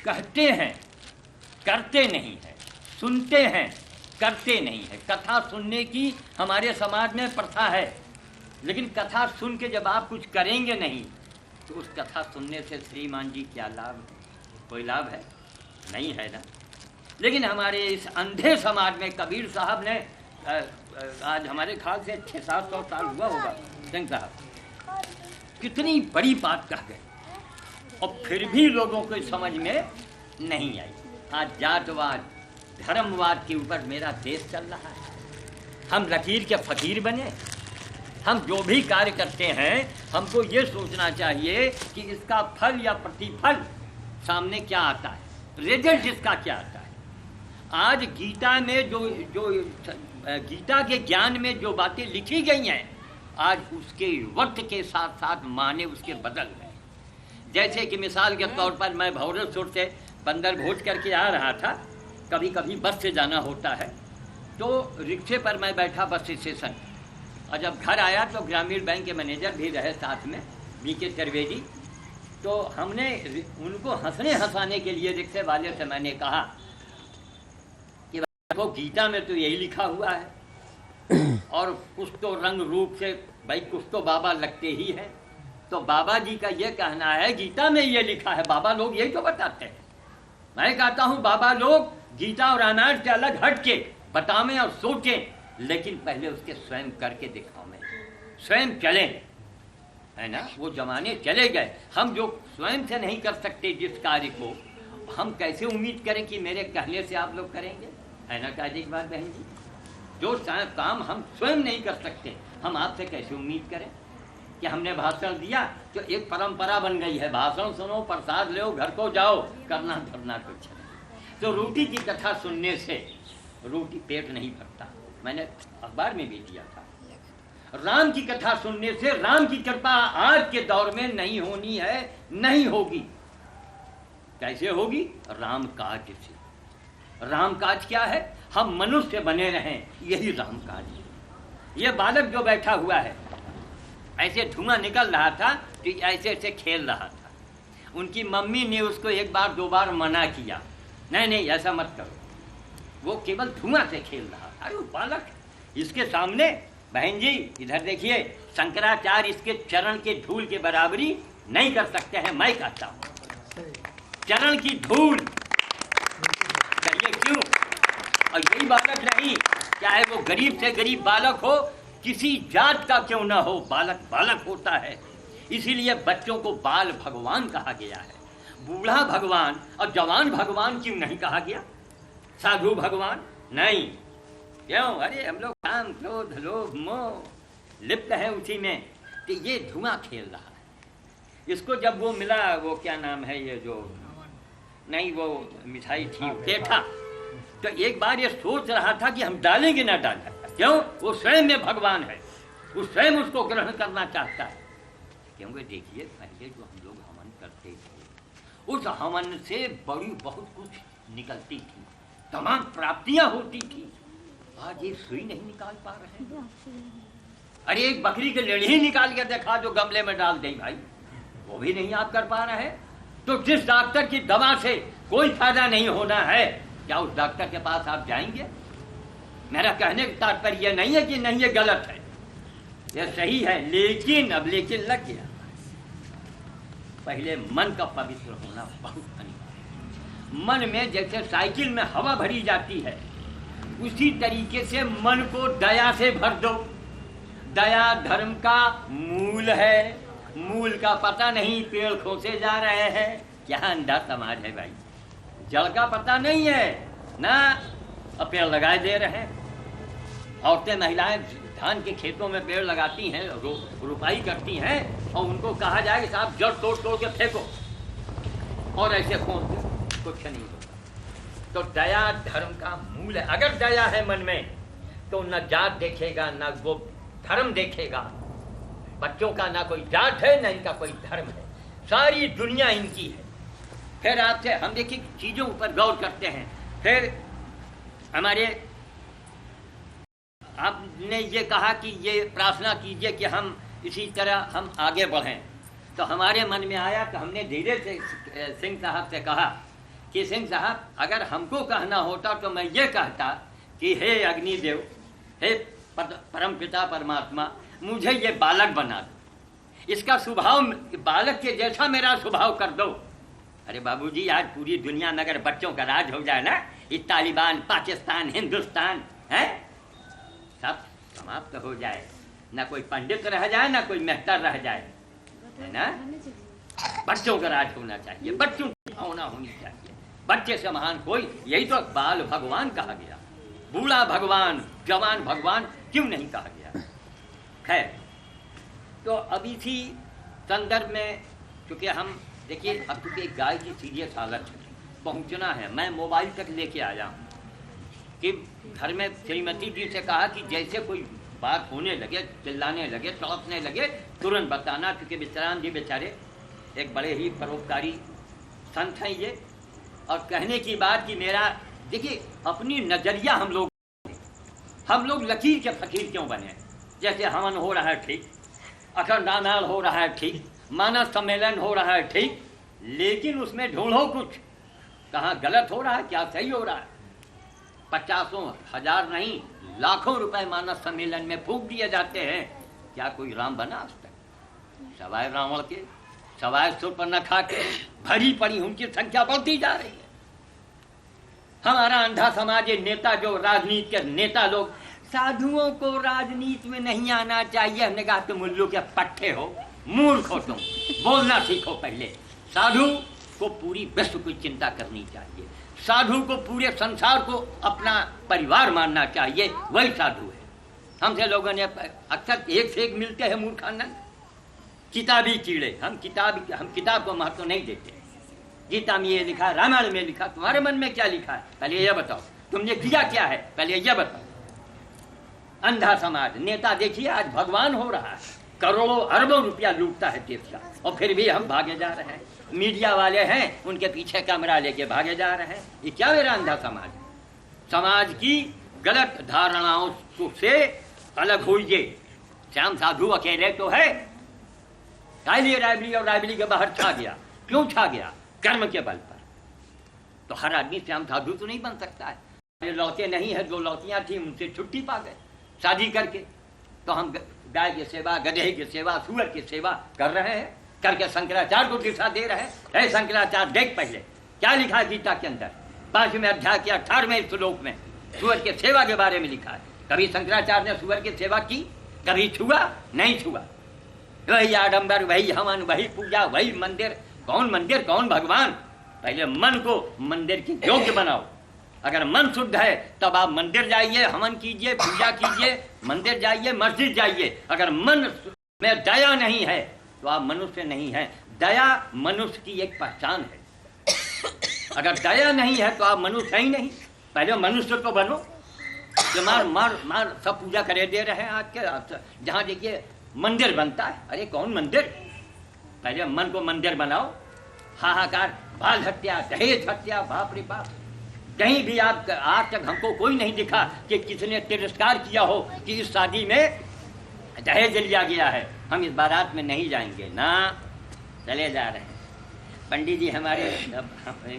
कहते हैं करते नहीं है, सुनते हैं करते नहीं है। कथा सुनने की हमारे समाज में प्रथा है, लेकिन कथा सुन के जब आप कुछ करेंगे नहीं तो उस कथा सुनने से श्रीमान जी क्या लाभ है? कोई लाभ है? नहीं है ना। लेकिन हमारे इस अंधे समाज में कबीर साहब ने आज हमारे ख्याल से 600-700 साल हुआ होगा, सिंह साहब कितनी बड़ी बात कह गए और फिर भी लोगों को समझ में नहीं आई। आज जातवाद धर्मवाद के ऊपर मेरा देश चल रहा है। हम लकीर के फकीर बने। हम जो भी कार्य करते हैं हमको ये सोचना चाहिए कि इसका फल या प्रतिफल सामने क्या आता है, रिजल्ट इसका क्या आता है। आज गीता में जो गीता के ज्ञान में जो बातें लिखी गई हैं, आज उसके वक्त के साथ साथ माने उसके बदल गए। जैसे कि मिसाल के तौर पर मैं भौरसपुर से बंदर भोज करके आ रहा था, कभी कभी बस से जाना होता है, तो रिक्शे पर मैं बैठा बस स्टेशन, और जब घर आया तो ग्रामीण बैंक के मैनेजर भी रहे साथ में, बीके त्रिवेदी। तो हमने उनको हंसाने के लिए रिक्शे वाले से मैंने कहा कि देखो गीता में तो यही लिखा हुआ है और कुछ तो रंग रूप से भाई कुछ तो बाबा लगते ही हैं, तो बाबा जी का ये कहना है गीता में ये लिखा है, बाबा लोग यही तो बताते हैं। मैं कहता हूँ बाबा लोग गीता और रामायण से अलग हट के बतावें और सोचें, लेकिन पहले उसके स्वयं करके दिखावें, स्वयं चलें, है ना। वो जमाने चले गए। हम जो स्वयं से नहीं कर सकते जिस कार्य को, हम कैसे उम्मीद करें कि मेरे कहने से आप लोग करेंगे, है ना। क्या एक बात बहन जी, जो काम हम स्वयं नहीं कर सकते हम आपसे कैसे उम्मीद करें कि हमने भाषण दिया तो एक परंपरा बन गई है, भाषण सुनो प्रसाद लो घर को जाओ, करना धरना कुछ नहीं। तो रोटी की कथा सुनने से रोटी पेट नहीं भरता, मैंने अखबार में भी दिया था। राम की कथा सुनने से राम की कृपा आज के दौर में नहीं होनी है, नहीं होगी। कैसे होगी? राम काज से। राम काज क्या है? हम मनुष्य बने रहें, यही राम काज है। ये बालक जो बैठा हुआ है, ऐसे धुआं निकल रहा था तो ऐसे ऐसे खेल रहा था। उनकी मम्मी ने उसको एक बार दो बार मना किया, नहीं नहीं ऐसा मत करो, वो केवल धुआं से खेल रहा था। अरे वो बालक, इसके सामने बहन जी इधर देखिए, शंकराचार्य इसके चरण के धूल के बराबरी नहीं कर सकते हैं। मैं कहता हूँ चरण की धूल करिए क्यों। और यही बालक नहीं, चाहे वो गरीब से गरीब बालक हो, किसी जात का क्यों ना हो, बालक बालक होता है। इसीलिए बच्चों को बाल भगवान कहा गया है। बूढ़ा भगवान और जवान भगवान क्यों नहीं कहा गया? साधु भगवान नहीं, क्यों? अरे हम लोग काम क्रोध लोभ मोह लिप्त है उसी में। तो ये धुआं खेल रहा है। इसको जब वो मिला, वो क्या नाम है ये जो नहीं वो मिठाई थी पेठा, तो एक बार ये सोच रहा था कि हम डालेंगे ना डालें, क्यों? वो स्वयं में भगवान है, वो स्वयं उसको ग्रहण करना चाहता है। क्योंकि देखिए पहले जो हम लोग हवन करते थे, उस हवन से बड़ी बहुत कुछ निकलती थी, तमाम प्राप्तियां होती थी। आज ये सुई नहीं निकाल पा रहे हैं। अरे एक बकरी के लेड़ी ही निकाल के देखा जो गमले में डाल दी भाई, वो भी नहीं आप कर पा रहे। तो जिस डॉक्टर की दवा से कोई फायदा नहीं होना है, क्या उस डॉक्टर के पास आप जाएंगे? मेरा कहने का तात्पर्य यह नहीं है कि नहीं ये गलत है, ये सही है, लेकिन अब लेकिन लग गया। पहले मन का पवित्र होना बहुत अनिवार्य। मन में जैसे साइकिल में हवा भरी जाती है, उसी तरीके से मन को दया से भर दो। दया धर्म का मूल है। मूल का पता नहीं, पेड़ खोसे जा रहे हैं। क्या अंधा समाज है भाई, जड़ का पता नहीं है ना, अब पेड़ लगाए दे रहे हैं। औरतें महिलाएं धान के खेतों में पेड़ लगाती हैं, रुपाई करती हैं, और उनको कहा जाए कि साहब जड़ तोड़ तोड़ के फेंको, और ऐसे खोद दो, कुछ नहीं होगा। तो दया धर्म का मूल है। अगर दया है मन में तो न जात देखेगा, न वो धर्म देखेगा। बच्चों का ना कोई जात है, न इनका कोई धर्म है, सारी दुनिया इनकी है। फिर आपसे हम देखिए चीजों पर गौर करते हैं। फिर हमारे आपने ये कहा कि ये प्रार्थना कीजिए कि हम इसी तरह हम आगे बढ़ें, तो हमारे मन में आया कि हमने धीरे से सिंह साहब से कहा कि सिंह साहब अगर हमको कहना होता तो मैं ये कहता कि हे अग्निदेव, हे परम पिता परमात्मा, मुझे ये बालक बना दो, इसका स्वभाव बालक के जैसा मेरा स्वभाव कर दो। अरे बाबूजी, आज पूरी दुनिया में अगर बच्चों का राज हो जाए ना, ये तालिबान, पाकिस्तान, हिंदुस्तान है, सब समाप्त हो जाए, ना कोई पंडित रह जाए ना कोई मेहतर रह जाए, है ना। बच्चों का राज होना चाहिए, बच्चों की भावना होनी चाहिए, बच्चे से महान कोई, यही तो बाल भगवान कहा गया, बूढ़ा भगवान, जवान भगवान क्यों नहीं कहा गया। खैर, तो अभी थी संदर्भ में, क्योंकि हम देखिए अब क्योंकि गाय की सीरियस हालत पहुंचना है, मैं मोबाइल तक लेके आया हूँ कि घर में श्रीमती जी से कहा कि जैसे कोई बात होने लगे, चिल्लाने लगे, तड़पने लगे, तुरंत बताना, क्योंकि विश्राम जी बेचारे एक बड़े ही परोपकारी संत हैं ये। और कहने की बात कि मेरा देखिए अपनी नजरिया हम लोग लकीर के फकीर क्यों बने। जैसे हवन हो रहा है ठीक, अखंड रामायण हो रहा है ठीक, मानस सम्मेलन हो रहा है ठीक, लेकिन उसमें ढूंढो कुछ, कहाँ गलत हो रहा है, क्या सही हो रहा है। 50,000 नहीं, लाखों रुपए मानस सम्मेलन में फूंक दिए जाते हैं, क्या कोई राम बना आज तक। सवाए रावण के, सवाए शूर्पणखा के भरी पड़ी उनकी संख्या बढ़ती जा रही है। हमारा अंधा समाज, ये नेता जो राजनीति के नेता लोग, साधुओं को राजनीति में नहीं आना चाहिए। हमने कहा तुम उल्लू के पट्टे हो, मूर्ख हो, तुम बोलना सीखो पहले। साधु को पूरी विश्व की चिंता करनी चाहिए, साधु को पूरे संसार को अपना परिवार मानना चाहिए, वही साधु है। हमसे लोगों ने अक्सर एक से एक मिलते हैं मूर्खानंद, किताबी कीड़े, हम किताब को महत्व नहीं देते। गीता में ये लिखा, रामायण में लिखा, तुम्हारे मन में क्या लिखा है पहले ये बताओ, तुमने किया क्या है पहले ये बताओ। अंधा समाज, नेता देखिए आज भगवान हो रहा है, करोड़ों अरबों रुपया लूटता है देश का, और फिर भी हम भागे जा रहे हैं। मीडिया वाले हैं, उनके पीछे कैमरा लेके भागे जा रहे हैं। ये क्या मेरा अंधा समाज। समाज की गलत धारणाओं से अलग होइए। श्याम साधु अकेले तो है, रायबली और रायबली के बाहर छा गया। क्यों छा गया? कर्म के बल पर। तो हर आदमी श्याम साधु तो नहीं बन सकता है। ये लौते नहीं है, जो लौतियां थी उनसे छुट्टी पा गए शादी करके। तो हम गाय की सेवा, गधे की सेवा, सूअर की सेवा कर रहे हैं, करके शंकराचार्य को दिशा दे रहे हैं। शंकराचार्य देख पहले क्या लिखा है गीता के अंदर, 5वें अध्याय के 18वें श्लोक में सूअर की सेवा के बारे में लिखा है। कभी शंकराचार्य ने सूअर की सेवा की? कभी छुआ? नहीं छुआ। वही आडंबर, वही हवन, वही पूजा, वही मंदिर। कौन मंदिर, कौन भगवान? पहले मन को मंदिर की योग्य बनाओ। अगर मन शुद्ध है तब आप मंदिर जाइए, हवन कीजिए, पूजा कीजिए, मंदिर जाइए, मस्जिद जाइए। अगर मन में दया नहीं है तो आप मनुष्य नहीं है। दया मनुष्य की एक पहचान है। अगर दया नहीं है तो आप मनुष्य ही नहीं। पहले मनुष्य तो बनो। जो मार मार मार सब पूजा करे दे रहे हैं आज के, जहाँ देखिए मंदिर बनता है। अरे कौन मंदिर? पहले मन को मंदिर बनाओ। हाहाकार, बाल हत्या, दहेज हत्या, बाप रे बाप। कहीं भी आप आज तक हमको कोई नहीं दिखा कि किसने तिरस्कार किया हो कि इस शादी में दहेज लिया गया है, हम इस बारात में नहीं जाएंगे ना, चले जा रहे हैं। पंडित जी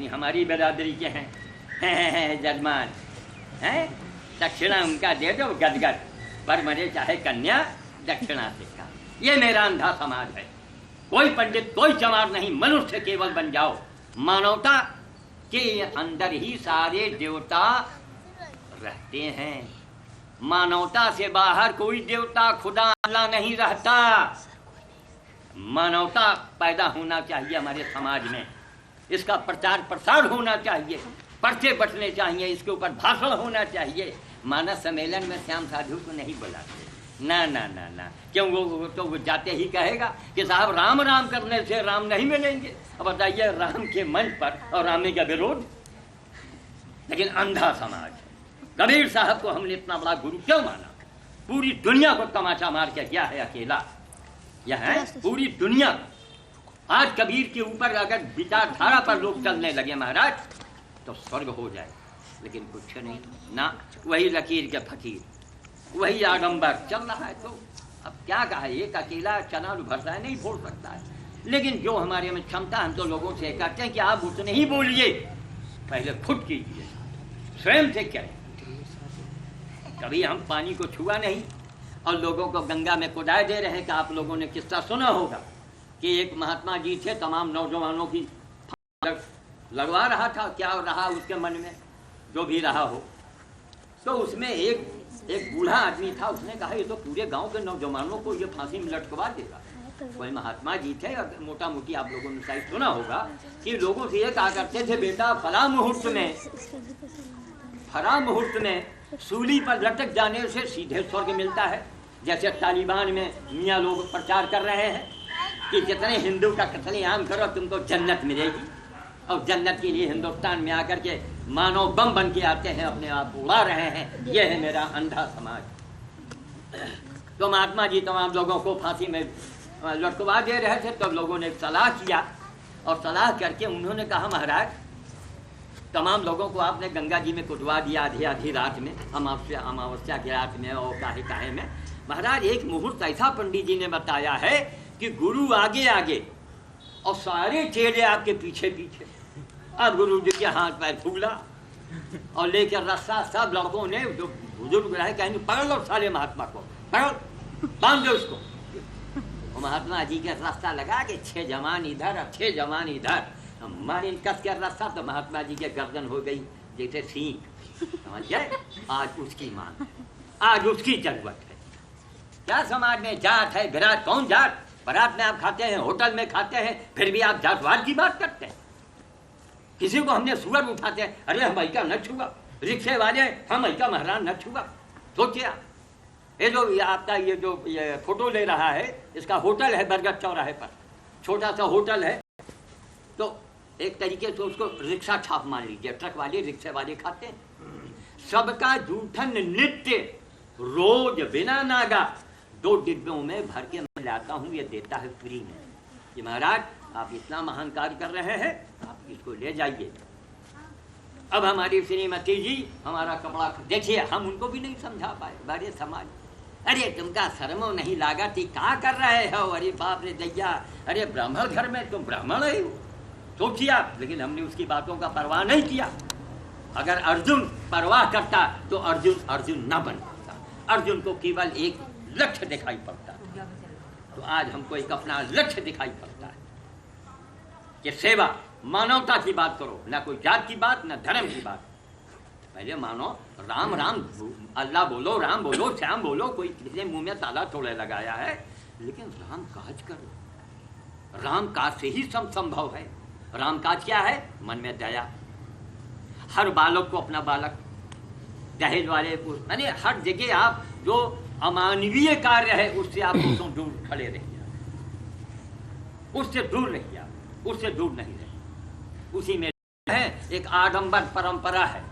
हमारी बिरादरी के हैं जजमान हैं, दक्षिणा उनका दे दो गदगद, पर मरे चाहे कन्या दक्षिणा से का। ये मेरा अंधा समाज है। कोई पंडित, कोई चमार नहीं, मनुष्य केवल बन जाओ। मानवता के अंदर ही सारे देवता रहते हैं। मानवता से बाहर कोई देवता, खुदा, अल्लाह नहीं रहता। मानवता पैदा होना चाहिए हमारे समाज में। इसका प्रचार प्रसार होना चाहिए, पर्चे बटने चाहिए, इसके ऊपर भाषण होना चाहिए। मानस सम्मेलन में श्याम साधु को नहीं बुलाते, ना ना ना ना। क्यों? वो तो वो जाते ही कहेगा कि साहब राम राम करने से राम नहीं मिलेंगे। अब बताइए, राम के मंच पर और राम का विरोध। लेकिन अंधा समाज। कबीर साहब को हमने इतना बड़ा गुरु क्यों माना? पूरी दुनिया को तमाचा मार के गया है अकेला। यह है पूरी दुनिया। आज कबीर के ऊपर अगर विचारधारा पर लोग चलने लगे महाराज तो स्वर्ग हो जाए, लेकिन कुछ नहीं ना। वही लकीर के फकीर, वही आडंबर चल रहा है। तो अब क्या कहा, एक अकेला चना भरता नहीं फोड़ सकता है। लेकिन जो हमारे में क्षमता, हम तो लोगों से कहते हैं कि आप उतने ही बोलिए पहले खुद कीजिए, स्वयं से करें। कभी हम पानी को छुआ नहीं और लोगों को गंगा में कुदाए दे रहे हैं। कि आप लोगों ने किस्सा सुना होगा कि एक महात्मा जी थे, तमाम नौजवानों की लगवा रहा था, क्या रहा उसके मन में, जो भी रहा हो। तो उसमें एक बूढ़ा आदमी था, उसने कहा ये तो पूरे गांव के नौजवानों को ये फांसी में लटकवा देगा। कोई महात्मा जी थे, मोटा मोटी आप लोगों ने शायद सुना होगा कि लोगों से ये कहा करते थे, बेटा फला मुहूर्त में सूली पर लटक जाने से सीधे स्वर्ग मिलता है। जैसे तालिबान में मियाँ लोग प्रचार कर रहे हैं कि जितने हिंदू का कत्लेआम करो तुमको जन्नत मिलेगी, और जन्नत के लिए हिंदुस्तान में आकर के मानव बम बन के आते हैं, अपने आप उड़ा रहे हैं। ये है मेरा अंधा समाज। तो महात्मा जी तमाम लोगों को फांसी में लटकवा दे रहे थे। तो लोगों ने सलाह किया और सलाह करके उन्होंने कहा, महाराज तमाम लोगों को आपने गंगा जी में कुटवा दिया आधी रात में, अमावस्या की रात में और काहे में। महाराज एक मुहूर्त ऐसा पंडित जी ने बताया है कि गुरु आगे आगे और सारे चेले आपके पीछे पीछे। अब गुरु जी के हाथ पैर फूला और लेकर रास्ता सब लड़कों ने, जो बुजुर्ग रहे, कहेंगे पकड़ लो साले महात्मा को, पकड़ बांध दो उसको। और महात्मा जी के रास्ता लगा के 6 जवान इधर और 6 जवान इधर मारे कस के रास्ता। तो महात्मा जी के गर्दन हो गई जैसे सींग, समझ गए। आज उसकी मांग, आज उसकी जरूरत है। क्या समाज में जात है विराट? कौन जात? बारात में आप खाते हैं, होटल में खाते हैं, फिर भी आप जातवाद की बात करते हैं। किसी को हमने सुअर उठाते हैं, अरे हम ऐका न छुआ, रिक्शे वाले हम ऐका महाराज न छुआ। सोचिए ये जो आपका ये फोटो ले रहा है, इसका होटल है बरगद चौराहे पर, छोटा सा होटल है। तो एक तरीके से उसको रिक्शा छाप मान लीजिए, ट्रक वाले रिक्शे वाले खाते हैं। सबका जूठन नित्य रोज बिना नागा 2 डिब्बों में भर के मैं लाता हूँ, ये देता है फ्री में। कि महाराज आप इतना महान कार्य कर रहे हैं, आप इसको ले जाइए। अब हमारी श्रीमती जी हमारा कपड़ा देखिए, हम उनको भी नहीं समझा पाए। बड़े समाज, अरे तुमका शर्मो नहीं लागा थी, क्या कर रहे हो? अरे बाप रे दैया, अरे ब्राह्मण घर में तुम ब्राह्मण है, सोचिए आप। लेकिन हमने उसकी बातों का परवाह नहीं किया। अगर अर्जुन परवाह करता तो अर्जुन न बन पाता। अर्जुन को केवल एक लक्ष्य दिखाई पड़ता। तो आज हमको एक अपना लक्ष्य दिखाई पड़ता है कि सेवा, मानवता की बात करो, ना कोई जात की बात, ना धर्म की बात। पहले मानो राम राम अल्लाह बोलो, राम बोलो, श्याम बोलो। कोई किसी मुंह में ताला थोड़े लगाया है, लेकिन राम काज करो। राम काज से ही सब संभव है। राम काज क्या है? मन में दया। हर बालक को अपना बालक, दहेज वाले यानी हर जगह आप जो अमानवीय कार्य है उससे आप दूर खड़े रहिए, उससे दूर रहिए, उससे दूर नहीं रहिए। उसी में है एक आडंबर परंपरा है।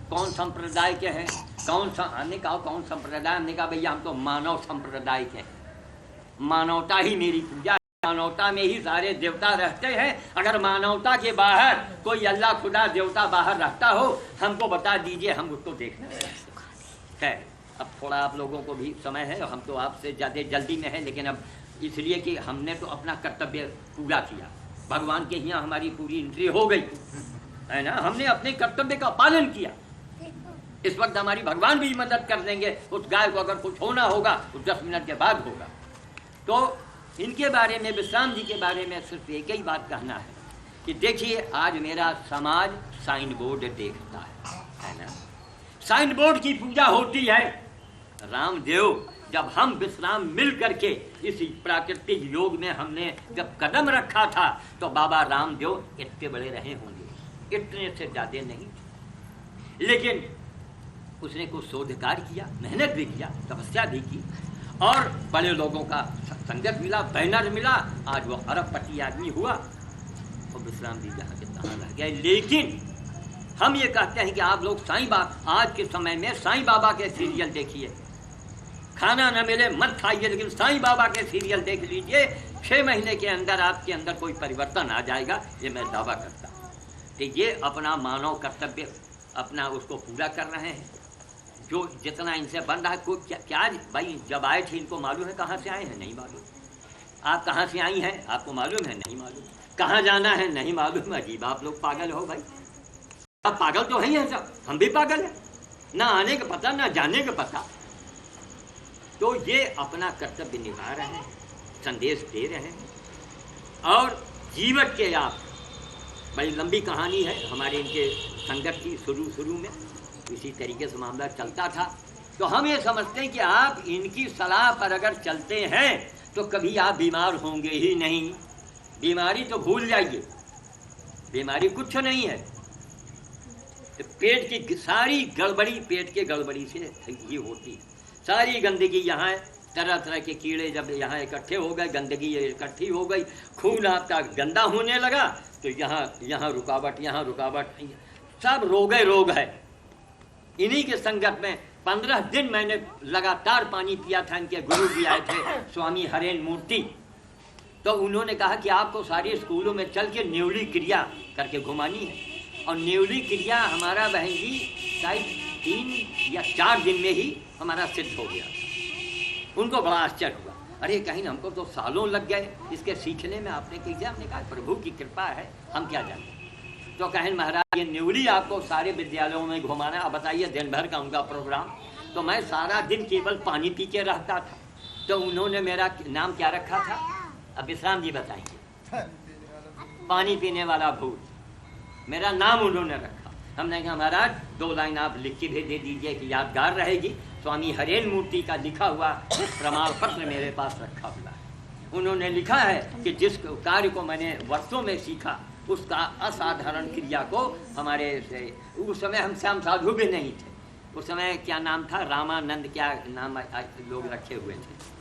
कौन संप्रदाय के हैं, कौन संप्रदाय? हमने कहा भैया हम तो मानव संप्रदाय के हैं, मानवता ही मेरी पूजा, मानवता में ही सारे देवता रहते हैं। अगर मानवता के बाहर कोई अल्लाह खुदा देवता बाहर रहता हो, हमको बता दीजिए, हम उसको देखना है। अब थोड़ा आप लोगों को भी समय है, हम तो आपसे ज़्यादा जल्दी में है, लेकिन अब इसलिए कि हमने तो अपना कर्तव्य पूरा किया, भगवान के यहाँ हमारी पूरी एंट्री हो गई है ना, हमने अपने कर्तव्य का पालन किया। इस वक्त हमारी भगवान भी मदद कर देंगे। उस गाय को अगर कुछ होना होगा तो 10 मिनट के बाद होगा। तो इनके बारे में, विश्राम जी के बारे में सिर्फ एक ही बात कहना है कि देखिए आज मेरा समाज साइन बोर्ड देखता है ना, साइन बोर्ड की पूजा होती है। रामदेव जब हम विश्राम मिल करके इस प्राकृतिक योग में हमने जब कदम रखा था तो बाबा रामदेव इतने बड़े रहे होंगे, इतने से ज्यादा नहीं, लेकिन उसने कुछ शोध कार्य किया, मेहनत भी किया, तपस्या भी की और बड़े लोगों का संगत मिला, बैनर मिला। आज वो अरबपति आदमी हुआ और विश्राम जी जहाँ के तहाँ रह गए। लेकिन हम ये कहते हैं कि आप लोग साईं बाबा, आज के समय में साईं बाबा के सीरियल देखिए, खाना न मिले मत खाइए, लेकिन साईं बाबा के सीरियल देख लीजिए, 6 महीने के अंदर आपके अंदर कोई परिवर्तन आ जाएगा, ये मैं दावा करता हूँ। तो ये अपना मानव कर्तव्य अपना उसको पूरा कर रहे हैं। जो जितना इनसे बन रहा है, कोई क्या भाई जब आए थे इनको मालूम है कहाँ से आए हैं? नहीं मालूम। आप कहाँ से आई हैं? आपको मालूम है? नहीं मालूम। कहाँ जाना है? नहीं मालूम। अजीब आप लोग पागल हो भाई। अब पागल तो है ही सब, हम भी पागल हैं, ना आने का पता ना जाने का पता। तो ये अपना कर्तव्य निभा रहे हैं, संदेश दे रहे हैं। और जीवन के आप, बड़ी लंबी कहानी है हमारे इनके संगत की, शुरू में इसी तरीके से मामला चलता था। तो हम ये समझते हैं कि आप इनकी सलाह पर अगर चलते हैं तो कभी आप बीमार होंगे ही नहीं। बीमारी तो भूल जाइए, बीमारी कुछ नहीं है। पेट की सारी गड़बड़ी, पेट के गड़बड़ी से ये होती है। सारी गंदगी यहाँ है, तरह तरह के कीड़े जब यहाँ इकट्ठे हो गए, गंदगी इकट्ठी हो गई, खून आपका गंदा होने लगा, तो यहाँ रुकावट, यहाँ रुकावट, सब रोग है। इन्हीं के संगत में 15 दिन मैंने लगातार पानी पिया था। इनके गुरु भी आए थे, स्वामी हरेन मूर्ति। तो उन्होंने कहा कि आपको सारे स्कूलों में चल के न्यूली क्रिया करके घुमानी है। और न्यूली क्रिया हमारा बहन जी शायद 3 या 4 दिन में ही हमारा सिद्ध हो गया। उनको बड़ा आश्चर्य हुआ, अरे कहीं हमको तो सालों लग गए इसके सीखने में, आपने किया। हमने कहा प्रभु की कृपा है, हम क्या जाने। तो कहें महाराज ये न्यूली आपको सारे विद्यालयों में घुमाना। अब बताइए दिन भर का उनका प्रोग्राम। तो मैं सारा दिन केवल पानी पी के रहता था। तो उन्होंने मेरा नाम क्या रखा था, अब विश्राम जी बताएंगे। पानी पीने वाला भूत मेरा नाम उन्होंने रखा। हमने कहा महाराज 2 लाइन आप लिख के भेज दे दीजिए कि यादगार रहेगी। स्वामी हरेन मूर्ति का लिखा हुआ प्रमाण पत्र मेरे पास रखा हुआ है। उन्होंने लिखा है कि जिस कार्य को मैंने वर्षों में सीखा, उसका असाधारण क्रिया को हमारे उस समय हम श्याम साधु भी नहीं थे। उस समय क्या नाम था, रामानंद क्या नाम लोग रखे हुए थे।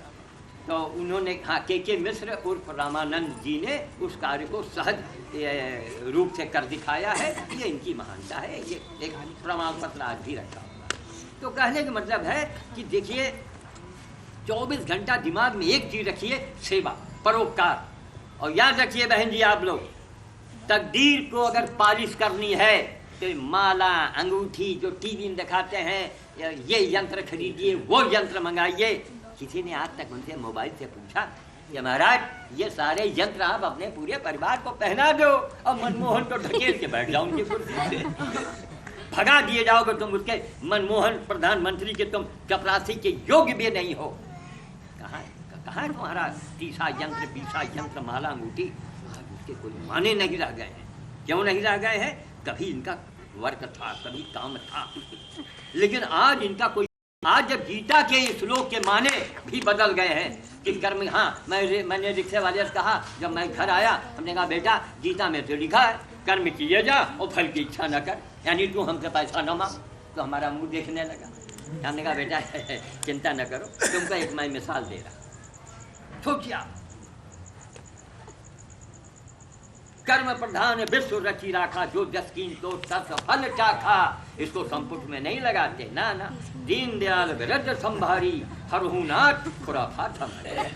तो उन्होंने हाँ के मिश्र उर्फ रामानंद जी ने उस कार्य को सहज रूप से कर दिखाया है। ये इनकी महानता है। ये एक प्रमाण पत्र आज भी रखा हुआ। तो कहने का मतलब है कि देखिए 24 घंटा दिमाग में एक चीज रखिए, सेवा, परोपकार। और याद रखिए बहन जी आप लोग, तकदीर को अगर पालिश करनी है तो माला, अंगूठी जो टीवी में दिखाते हैं, ये यंत्र खरीदिए, वो यंत्र मंगाइए। किसी ने आज तक उनसे मोबाइल से पूछा कि महाराज ये सारे यंत्र आप अपने पूरे परिवार को पहना दो और मनमोहन को ढकेल के बैठ जाओ उनकी कुर्सी से, भगा दिए जाओगे तुम उसके मनमोहन प्रधानमंत्री के, तुम चपरासी के योग्य भी नहीं हो। कहाँ तुम्हारा तीसा यंत्र, पीसा यंत्र, माला, अंगूठी, उसके कोई माने नहीं रह गए हैं। क्यों नहीं रह गए हैं? कभी इनका वर्क था, कभी काम था, लेकिन आज इनका कोई, आज जब गीता के श्लोक के माने भी बदल गए हैं कि कर्म, हाँ मैंने रिक्शे वाले से कहा, जब मैं घर आया हमने कहा बेटा गीता में तो लिखा है कर्म किए जा और फल की इच्छा न कर, यानी तू हमसे पैसा न मांग। तो हमारा मुंह देखने लगा। हमने कहा बेटा चिंता न करो, तुमको एक मैं मिसाल दे रहा। सोचिए कर्म प्रधान विश्व रची राखा, जो जस कीन तो तत् फल चाखा। इसको संपुट में नहीं लगाते, ना ना। दीनदयाल विरज संभारी, हरहु नाथ खुराफात हमारे।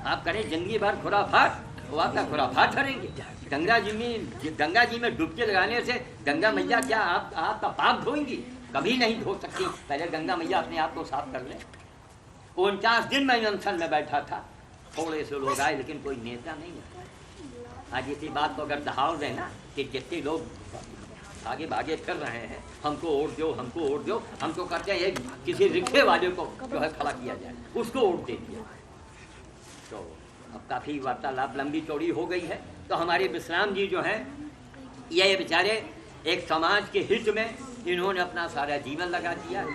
आप करें जिंदगी भर खुराफात, वो आपका खुराफात करेंगे। गंगा जी में डुबकी लगाने से गंगा मैया क्या आपका पाप धोएंगी? कभी नहीं धो सकती। पहले गंगा मैया अपने आप को साफ कर ले। 49 दिन मैं अनशन में बैठा था, थोड़े से लोग आए लेकिन कोई नेता नहीं है। आज इसी बात को अगर दहाड़ दें ना कि जितने लोग आगे भागे फिर रहे हैं, हमको वोट दो, हमको वोट दो, हम तो करते हैं एक किसी रिक्शे वाले को जो है खड़ा किया जाए, उसको वोट दे दिया। तो अब काफ़ी वार्तालाप लंबी चौड़ी हो गई है। तो हमारे विश्राम जी जो हैं, ये बेचारे एक समाज के हित में इन्होंने अपना सारा जीवन लगा दिया।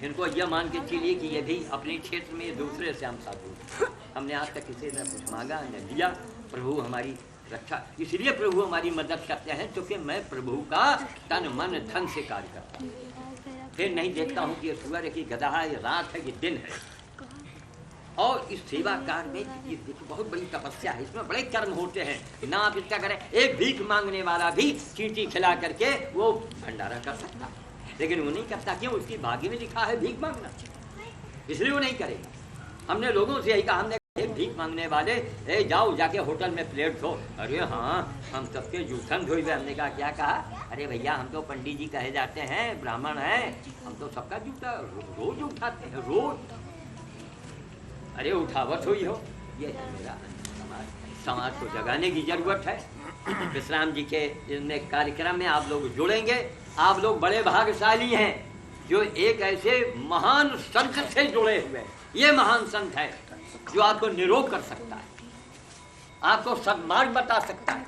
इनको यह मान के चलिए कि ये भी अपने क्षेत्र में दूसरे श्याम साधु। हमने आज तक किसी ने कुछ मांगा न दिया। प्रभु हमारी रक्षा, इसलिए प्रभु हमारी मदद करते हैं क्योंकि मैं प्रभु का तन मन धन से कार्य करता हूँ। फिर नहीं देखता हूँ कि ये सूर्य है कि गधा है, ये रात है कि दिन है। और इस सेवा कार्य में ये बहुत बड़ी तपस्या है, इसमें बड़े कर्म होते हैं। ना आप इसका करें, एक भीख मांगने वाला भी चींटी खिला करके वो भंडारा कर सकता है, लेकिन वो नहीं करता। क्यों? उसकी भाग्य में लिखा है भीख मांगना, इसलिए वो नहीं करेगा। हमने लोगों से यही कहा, हमने भीख मांगने वाले ए जाओ जाके होटल में प्लेट धो। अरे हाँ हम सबके जूठन धोई हुए। हमने कहा क्या कहा? अरे भैया हम तो पंडित जी कहे जाते हैं, ब्राह्मण हैं, हम तो सबका जूठा रोज उठाते हैं, रोज। अरे उठावत हुई हो, ये है मेरा समाज। समाज को जगाने की जरूरत है। विश्राम जी के इसमें कार्यक्रम में आप लोग जुड़ेंगे। आप लोग बड़े भाग्यशाली हैं जो एक ऐसे महान संत से जुड़े हुए। ये महान संत है जो आपको निरोग कर सकता है, आपको सद्मार्ग बता सकता है।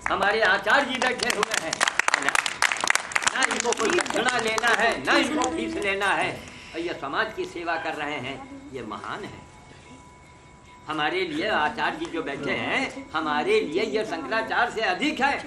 हमारे आचार्य जी बैठे हुए हैं, ना इनको कोई दक्षिणा लेना है, ना इनको फीस लेना है, और ये समाज की सेवा कर रहे हैं। ये महान है हमारे लिए। आचार्य जी जो बैठे हैं हमारे लिए ये शंकराचार्य से अधिक है।